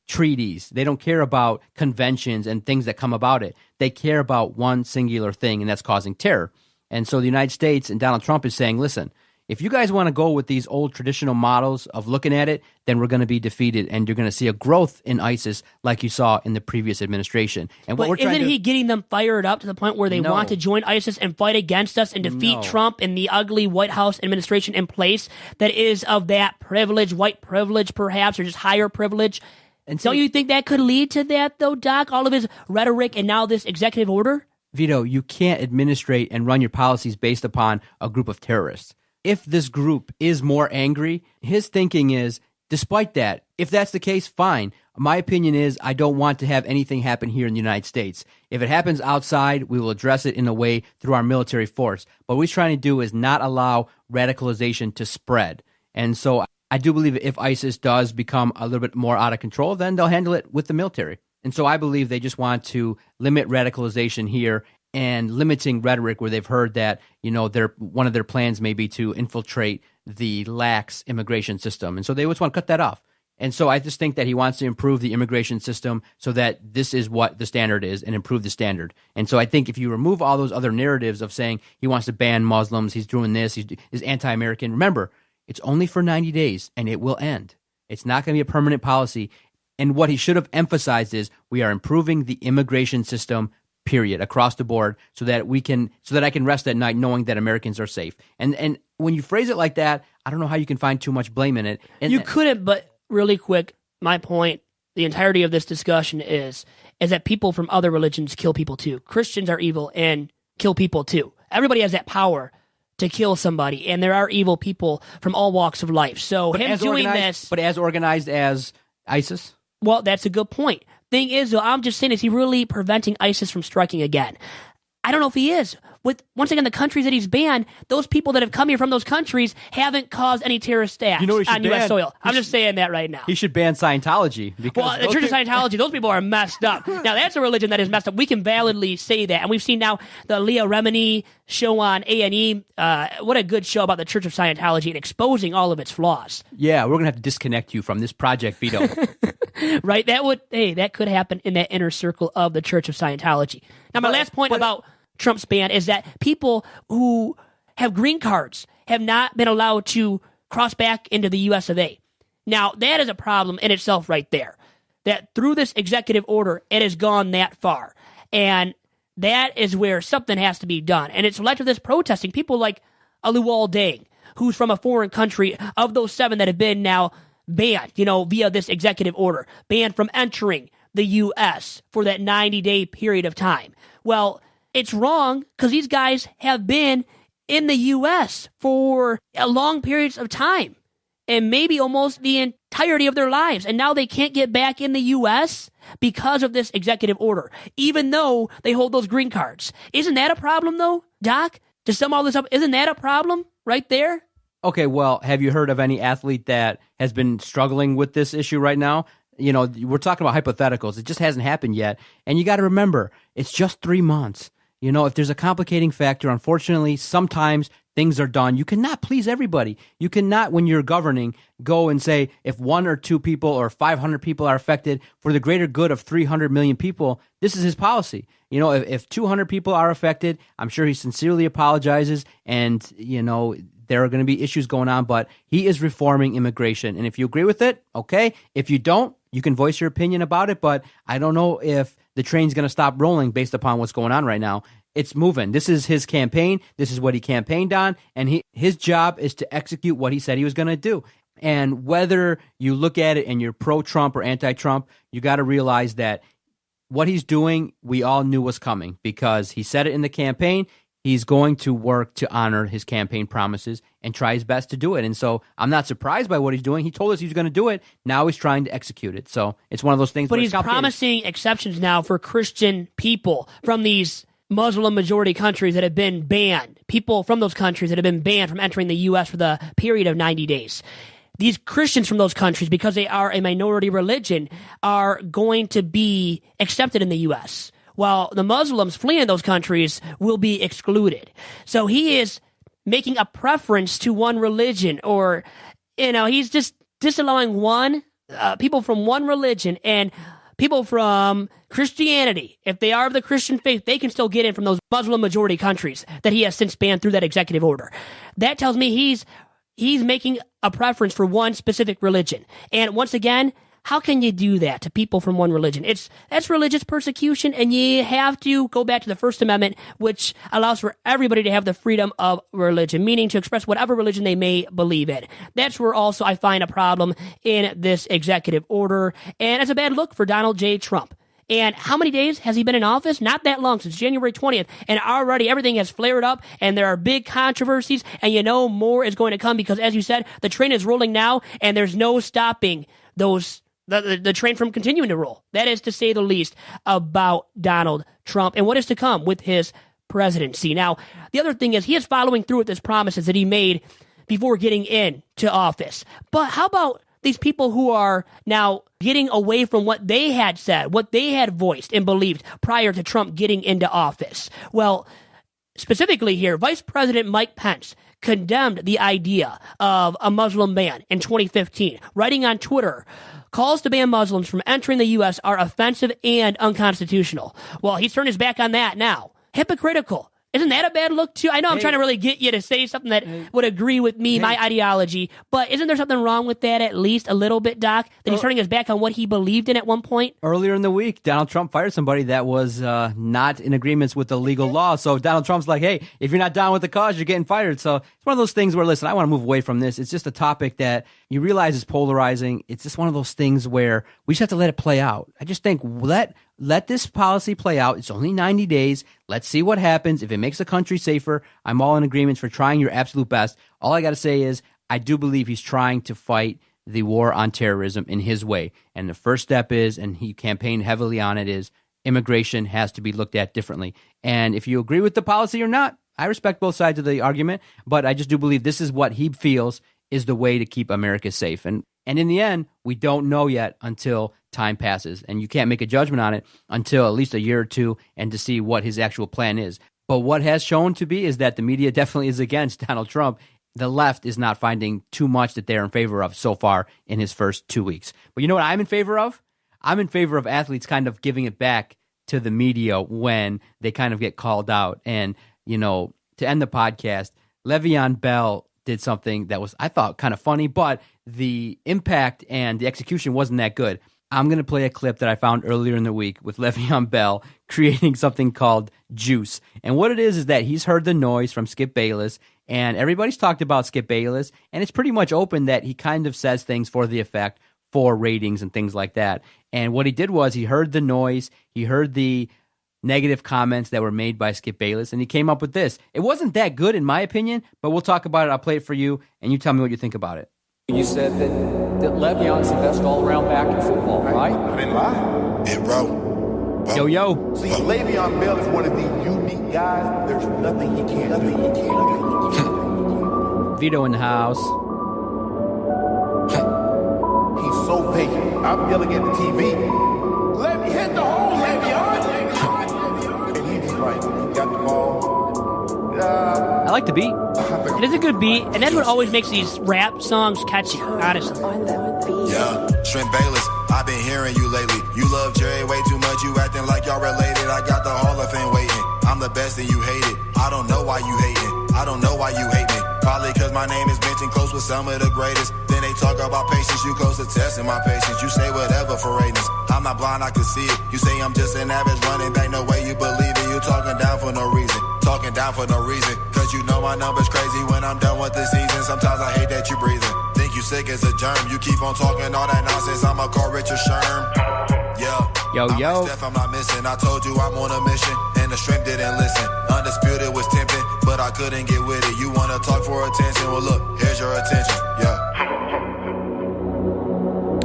treaties. They don't care about conventions and things that come about it. They care about one singular thing, and that's causing terror. And so the United States and Donald Trump is saying, listen, if you guys want to go with these old traditional models of looking at it, then we're going to be defeated, and you're going to see a growth in ISIS like you saw in the previous administration. And but isn't he getting them fired up to the point where they want to join ISIS and fight against us and defeat Trump and the ugly White House administration in place that is of that privilege, white privilege perhaps, or just higher privilege? And don't you think that could lead to that, though, Doc? All of his rhetoric and now this executive order? Vito, you can't administrate and run your policies based upon a group of terrorists. If this group is more angry, his thinking is despite that, if that's the case, fine. My opinion is I don't want to have anything happen here in the United States. If it happens outside, we will address it in a way through our military force. But what we're trying to do is not allow radicalization to spread. And so I do believe if ISIS does become a little bit more out of control, then they'll handle it with the military. And so I believe they just want to limit radicalization here and limiting rhetoric where they've heard that, one of their plans may be to infiltrate the lax immigration system. And so they just want to cut that off. And so I just think that he wants to improve the immigration system so that this is what the standard is and improve the standard. And so I think if you remove all those other narratives of saying he wants to ban Muslims, he's doing this, he's anti-American, remember, it's only for 90 days and it will end. It's not going to be a permanent policy. And what he should have emphasized is we are improving the immigration system, period, across the board, so that I can rest at night knowing that Americans are safe. And when you phrase it like that, I don't know how you can find too much blame in it. And you couldn't, but really quick, my point, the entirety of this discussion is that people from other religions kill people too. Christians are evil and kill people too. Everybody has that power to kill somebody, and there are evil people from all walks of life. So him doing this... But as organized as ISIS? Well, that's a good point. Thing is, though, I'm just saying, is he really preventing ISIS from striking again? I don't know if he is. With, once again, the countries that he's banned, those people that have come here from those countries haven't caused any terrorist acts on U.S. soil. I'm just saying that right now. He should ban Scientology. Well, the Church of Scientology, those people are messed up. Now, that's a religion that is messed up. We can validly say that. And we've seen now the Leah Remini show on A&E. What a good show about the Church of Scientology and exposing all of its flaws. Yeah, we're going to have to disconnect you from this project, Vito. Right? That could happen in that inner circle of the Church of Scientology. Now, my last point about Trump's ban is that people who have green cards have not been allowed to cross back into the U.S. of A. Now, that is a problem in itself right there. That through this executive order, it has gone that far. And that is where something has to be done. And it's led to this protesting. People like Aluwal Deng, who's from a foreign country, of those 7 that have been now banned, via this executive order, banned from entering the U.S. for that 90-day period of time. Well, it's wrong because these guys have been in the U.S. for long periods of time and maybe almost the entirety of their lives. And now they can't get back in the U.S. because of this executive order, even though they hold those green cards. Isn't that a problem, though, Doc? To sum all this up, isn't that a problem right there? Okay, well, have you heard of any athlete that has been struggling with this issue right now? We're talking about hypotheticals. It just hasn't happened yet. And you got to remember, it's just 3 months. If there's a complicating factor, unfortunately, sometimes things are done. You cannot please everybody. You cannot, when you're governing, go and say if 1 or 2 people or 500 people are affected for the greater good of 300 million people, this is his policy. If 200 people are affected, I'm sure he sincerely apologizes and, there are going to be issues going on, but he is reforming immigration. And if you agree with it, okay. If you don't, you can voice your opinion about it, but I don't know if the train's going to stop rolling based upon what's going on right now. It's moving. This is his campaign. This is what he campaigned on, and his job is to execute what he said he was going to do. And whether you look at it and you're pro-Trump or anti-Trump, you got to realize that what he's doing, we all knew was coming because he said it in the campaign. He's going to work to honor his campaign promises and try his best to do it. And so I'm not surprised by what he's doing. He told us he was going to do it. Now he's trying to execute it. So it's one of those things. But he's promising exceptions now for Christian people from these Muslim majority countries that have been banned. People from those countries that have been banned from entering the U.S. for the period of 90 days. These Christians from those countries, because they are a minority religion, are going to be accepted in the U.S., while the Muslims fleeing those countries will be excluded. So he is making a preference to one religion, or, he's just disallowing people from one religion, and people from Christianity, if they are of the Christian faith, they can still get in from those Muslim majority countries that he has since banned through that executive order. That tells me he's making a preference for one specific religion. And once again, how can you do that to people from one religion? That's religious persecution, and you have to go back to the First Amendment, which allows for everybody to have the freedom of religion, meaning to express whatever religion they may believe in. That's where also I find a problem in this executive order, and it's a bad look for Donald J. Trump. And how many days has he been in office? Not that long, since January 20th. And already everything has flared up, and there are big controversies, and more is going to come because, as you said, the train is rolling now, and there's no stopping the train from continuing to roll. That is to say the least about Donald Trump and what is to come with his presidency. Now, the other thing is he is following through with his promises that he made before getting into office. But how about these people who are now getting away from what they had said, what they had voiced and believed prior to Trump getting into office? Well, specifically here, Vice President Mike Pence condemned the idea of a Muslim ban in 2015, writing on Twitter, "Calls to ban Muslims from entering the U.S. are offensive and unconstitutional." Well, he's turned his back on that now. Hypocritical. Isn't that a bad look, too? I know I'm trying to really get you to say something that would agree with me, my ideology, but isn't there something wrong with that at least a little bit, Doc? That he's turning his back on what he believed in at one point? Earlier in the week, Donald Trump fired somebody that was not in agreement with the legal law. So Donald Trump's like, hey, if you're not down with the cause, you're getting fired. So it's one of those things where, listen, I want to move away from this. It's just a topic that you realize is polarizing. It's just one of those things where we just have to let it play out. I just think let this policy play out. It's only 90 days. Let's see what happens. If it makes the country safer, I'm all in agreement for trying your absolute best. All I got to say is I do believe he's trying to fight the war on terrorism in his way. And the first step is, and he campaigned heavily on it, is immigration has to be looked at differently. And if you agree with the policy or not, I respect both sides of the argument, but I just do believe this is what he feels is the way to keep America safe. And in the end, we don't know yet until time passes. And you can't make a judgment on it until at least a year or two and to see what his actual plan is. But what has shown to be is that the media definitely is against Donald Trump. The left is not finding too much that they're in favor of so far in his first 2 weeks. But you know what I'm in favor of? I'm in favor of athletes kind of giving it back to the media when they kind of get called out. And, to end the podcast, Le'Veon Bell did something that was, I thought, kind of funny, but the impact and the execution wasn't that good. I'm going to play a clip that I found earlier in the week with Le'Veon Bell creating something called Juice. And what it is that he's heard the noise from Skip Bayless, and everybody's talked about Skip Bayless, and it's pretty much open that he kind of says things for the effect, for ratings and things like that. And what he did was he heard the noise, he heard the negative comments that were made by Skip Bayless, and he came up with this. It wasn't that good, in my opinion, but we'll talk about it. I'll play it for you, and you tell me what you think about it. You said that Le'Veon's the best all-around back in football, right? I didn't lie. Yeah, bro. Yo. See, Le'Veon Bell is one of the unique guys. There's nothing he can't do. Vito in the house. He's so patient. I'm yelling at the TV. Let me hit the hole, Le'Veon. And he's just like, he got the ball. I like the beat. It is a good beat, and that's what always makes these rap songs catchy, honestly. Yeah, Shrimp Bayless, I've been hearing you lately. You love Jerry way too much, you acting like y'all related. I got the Hall of Fame waiting. I'm the best and you hate it. I don't know why you hating. I don't know why you hate me. Probably cause my name is mentioned close with some of the greatest. Then they talk about patience, you close to testing my patience. You say whatever for ratings. I'm not blind, I can see it. You say I'm just an average running back, no way you believe it. You talking down for no reason. Talking down for no reason. Cause you know my number's crazy when I'm done with the season. Sometimes I hate that you breathing. Think you sick as a germ. You keep on talking all that nonsense. I'ma call Richard Sherm. Yeah. Yo. I'm Steph, I'm not missing. I told you I'm on a mission. And the shrimp didn't listen. Undisputed was tempting, but I couldn't get with it. You wanna talk for attention? Well look, here's your attention. Yeah.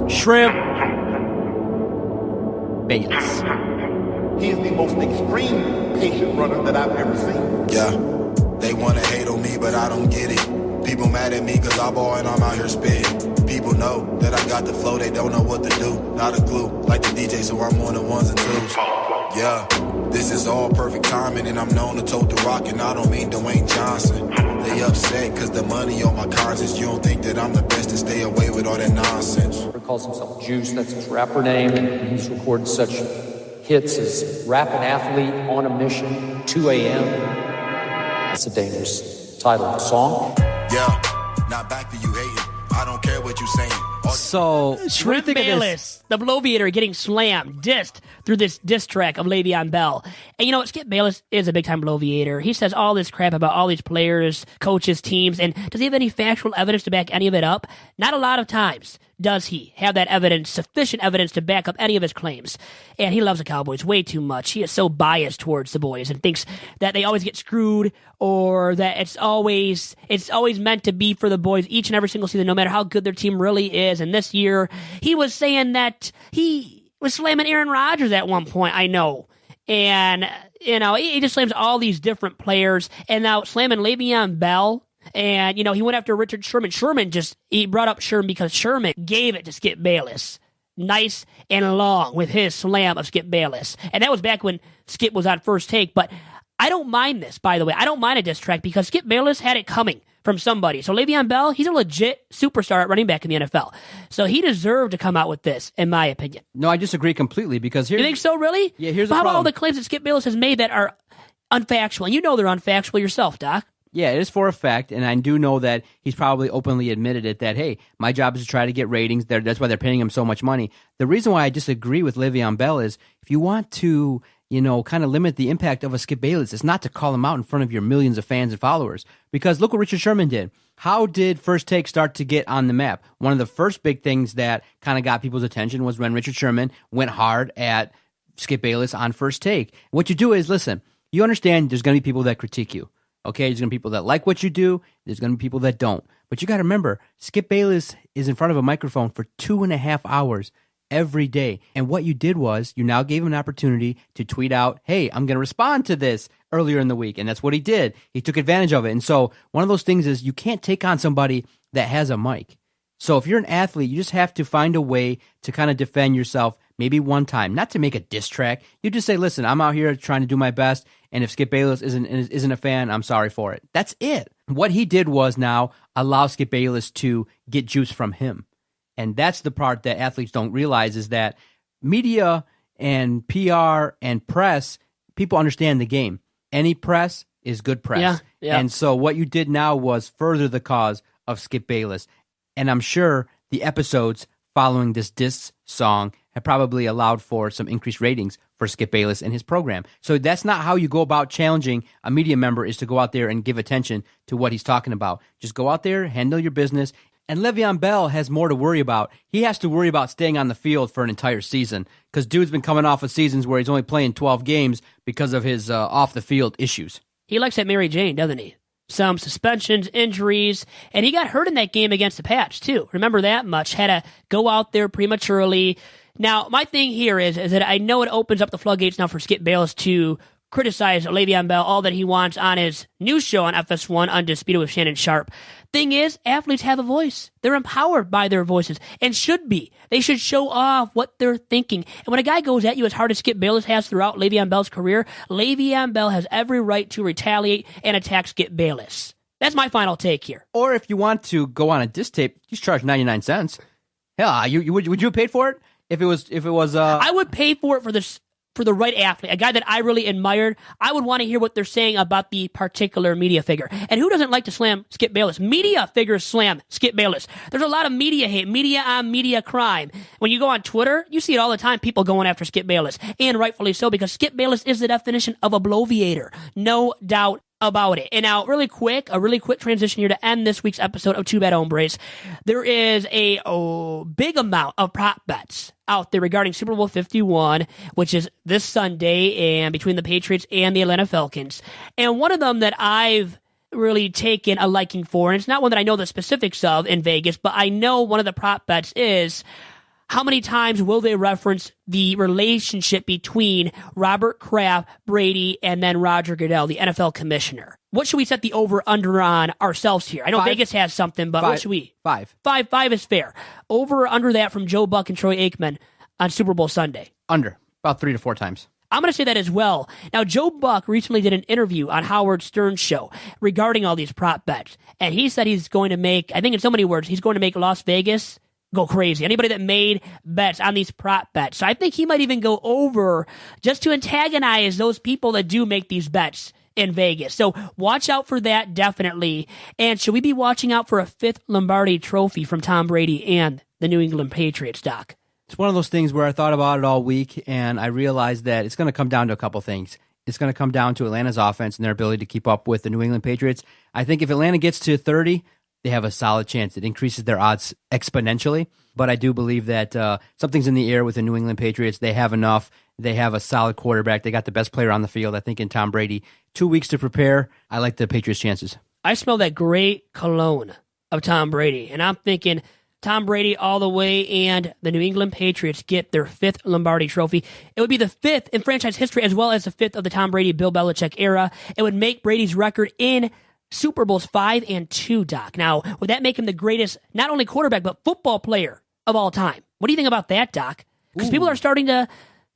Shrimp Bayless. He is the most extreme patient runner that I've ever seen. Yeah, they wanna hate on me, but I don't get it. People mad at me cause I ball and I'm out here spitting. People know that I got the flow, they don't know what to do. Not a clue, like the DJ, so I'm on the ones and twos. Yeah, this is all perfect timing, and I'm known to tote the rock, and I don't mean Dwayne Johnson. They upset cause the money on my conscience. You don't think that I'm the best to stay away with all that nonsense. He calls himself Juice, that's his rapper name, and he's recorded such hits as Rapping Athlete, On a Mission, 2 a.m. That's a dangerous title of the song. Yeah, not back to you hating. I don't care what you saying. So, what do you Shrimp think of this? Bayless, the Bloviator, getting slammed, dissed through this diss track of Le'Veon Bell. And you know what? Skip Bayless is a big-time Bloviator. He says all this crap about all these players, coaches, teams, and does he have any factual evidence to back any of it up? Not a lot of times does he have that evidence, sufficient evidence to back up any of his claims. And he loves the Cowboys way too much. He is so biased towards the boys and thinks that they always get screwed or that it's always meant to be for the boys each and every single season, no matter how good their team really is. And this year, he was saying that he was slamming Aaron Rodgers at one point, I know. And, you know, he just slams all these different players. And now slamming Le'Veon Bell. And, you know, he went after Richard Sherman. He brought up Sherman because Sherman gave it to Skip Bayless. Nice and long with his slam of Skip Bayless. And that was back when Skip was on First Take. But I don't mind this, by the way. I don't mind a diss track because Skip Bayless had it coming from somebody. So Le'Veon Bell, he's a legit superstar at running back in the NFL. So he deserved to come out with this, in my opinion. No, I disagree completely because here's... You think so, really? Yeah, here's the How about all problem. the claims that Skip Bayless has made that are unfactual? And you know they're unfactual yourself, Doc. Yeah, it is for a fact, and I do know that he's probably openly admitted it, that, hey, my job is to try to get ratings. That's why they're paying him so much money. The reason why I disagree with Le'Veon Bell is if you want to, you know, kind of limit the impact of a Skip Bayless, it's not to call him out in front of your millions of fans and followers. Because look what Richard Sherman did. How did First Take start to get on the map? One of the first big things that kind of got people's attention was when Richard Sherman went hard at Skip Bayless on First Take. What you do is, listen, you understand there's going to be people that critique you. Okay, there's going to be people that like what you do. There's going to be people that don't. But you got to remember, Skip Bayless is in front of a microphone for 2.5 hours every day. And what you did was you now gave him an opportunity to tweet out, hey, I'm going to respond to this earlier in the week. And that's what he did. He took advantage of it. And so one of those things is you can't take on somebody that has a mic. So if you're an athlete, you just have to find a way to kind of defend yourself maybe one time, not to make a diss track. You just say, listen, I'm out here trying to do my best. And if Skip Bayless isn't a fan, I'm sorry for it. That's it. What he did was now allow Skip Bayless to get juice from him. And that's the part that athletes don't realize is that media and PR and press, people understand the game. Any press is good press. Yeah. And so what you did now was further the cause of Skip Bayless. And I'm sure the episodes following this diss song have probably allowed for some increased ratings for Skip Bayless and his program. So that's not how you go about challenging a media member, is to go out there and give attention to what he's talking about. Just go out there, handle your business. And Le'Veon Bell has more to worry about. He has to worry about staying on the field for an entire season because dude's been coming off of seasons where he's only playing 12 games because of his off-the-field issues. He likes that Mary Jane, doesn't he? Some suspensions, injuries, and he got hurt in that game against the Pats, too. Remember that much. Had to go out there prematurely. Now, my thing here is that I know it opens up the floodgates now for Skip Bayless to criticize Le'Veon Bell all that he wants on his new show on FS1, Undisputed with Shannon Sharp. Thing is, athletes have a voice. They're empowered by their voices and should be. They should show off what they're thinking. And when a guy goes at you as hard as Skip Bayless has throughout Le'Veon Bell's career, Le'Veon Bell has every right to retaliate and attack Skip Bayless. That's my final take here. Or if you want to go on a diss tape, just charge 99 cents. Hell, would you have paid for it? If it was I would pay for it for the right athlete, a guy that I really admired. I would want to hear what they're saying about the particular media figure. And who doesn't like to slam Skip Bayless? Media figures slam Skip Bayless. There's a lot of media hate, media on media crime. When you go on Twitter, you see it all the time, people going after Skip Bayless. And rightfully so, because Skip Bayless is the definition of a bloviator. No doubt about it. And now, a really quick transition here to end this week's episode of Two Bad Hombres. There is a big amount of prop bets out there regarding Super Bowl 51, which is this Sunday, and between the Patriots and the Atlanta Falcons. And one of them that I've really taken a liking for, and it's not one that I know the specifics of in Vegas, but I know one of the prop bets is how many times will they reference the relationship between Robert Kraft, Brady, and then Roger Goodell, the NFL commissioner? What should we set the over-under on ourselves here? I know 5. Vegas has something, but what should we? 5. 5 is fair. Over or under that from Joe Buck and Troy Aikman on Super Bowl Sunday? Under. About 3 to 4 times. I'm going to say that as well. Now, Joe Buck recently did an interview on Howard Stern's show regarding all these prop bets. And he said he's going to make, I think in so many words, he's going to make Las Vegas go crazy. Anybody that made bets on these prop bets. So I think he might even go over just to antagonize those people that do make these bets in Vegas. So watch out for that, definitely. And should we be watching out for a 5th Lombardi trophy from Tom Brady and the New England Patriots, Doc? It's one of those things where I thought about it all week, and I realized that it's going to come down to a couple things. It's going to come down to Atlanta's offense and their ability to keep up with the New England Patriots. I think if Atlanta gets to 30, they have a solid chance. It increases their odds exponentially. But I do believe that something's in the air with the New England Patriots. They have enough. They have a solid quarterback. They got the best player on the field, I think, in Tom Brady. 2 weeks to prepare. I like the Patriots' chances. I smell that great cologne of Tom Brady, and I'm thinking Tom Brady all the way, and the New England Patriots get their 5th Lombardi trophy. It would be the 5th in franchise history, as well as the 5th of the Tom Brady, Bill Belichick era. It would make Brady's record in Super Bowls 5 and 2, Doc. Now, would that make him the greatest, not only quarterback, but football player of all time? What do you think about that, Doc? Because people are starting to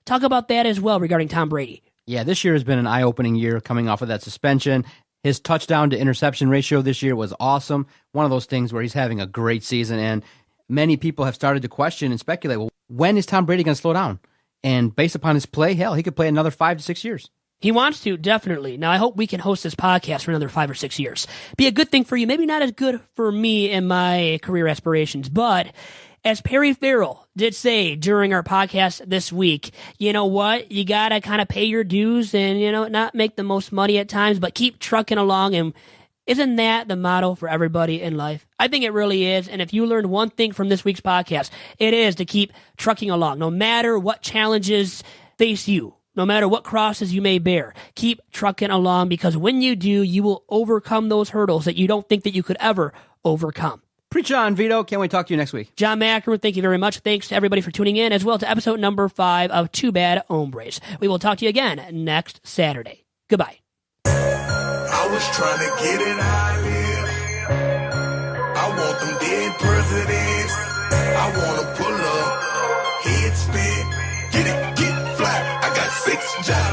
talk about that as well regarding Tom Brady. Yeah, this year has been an eye-opening year coming off of that suspension. His touchdown to interception ratio this year was awesome. One of those things where he's having a great season, and many people have started to question and speculate, well, when is Tom Brady going to slow down? And based upon his play, hell, he could play another 5 to 6 years. He wants to, definitely. Now, I hope we can host this podcast for another 5 or 6 years. Be a good thing for you. Maybe not as good for me and my career aspirations, but as Perry Farrell did say during our podcast this week, you know what? You got to kind of pay your dues and, not make the most money at times, but keep trucking along. And isn't that the motto for everybody in life? I think it really is. And if you learned one thing from this week's podcast, it is to keep trucking along. No matter what challenges face you, no matter what crosses you may bear, keep trucking along, because when you do, you will overcome those hurdles that you don't think that you could ever overcome. Preach on, Vito. Can't wait to talk to you next week. John Macron, thank you very much. Thanks to everybody for tuning in, as well to episode number 5 of Two Bad Hombres. We will talk to you again next Saturday. Goodbye. I was trying to get it how I live. I want them dead presidents. I want to pull up, head spin, get it, get fly. I got 6 jobs.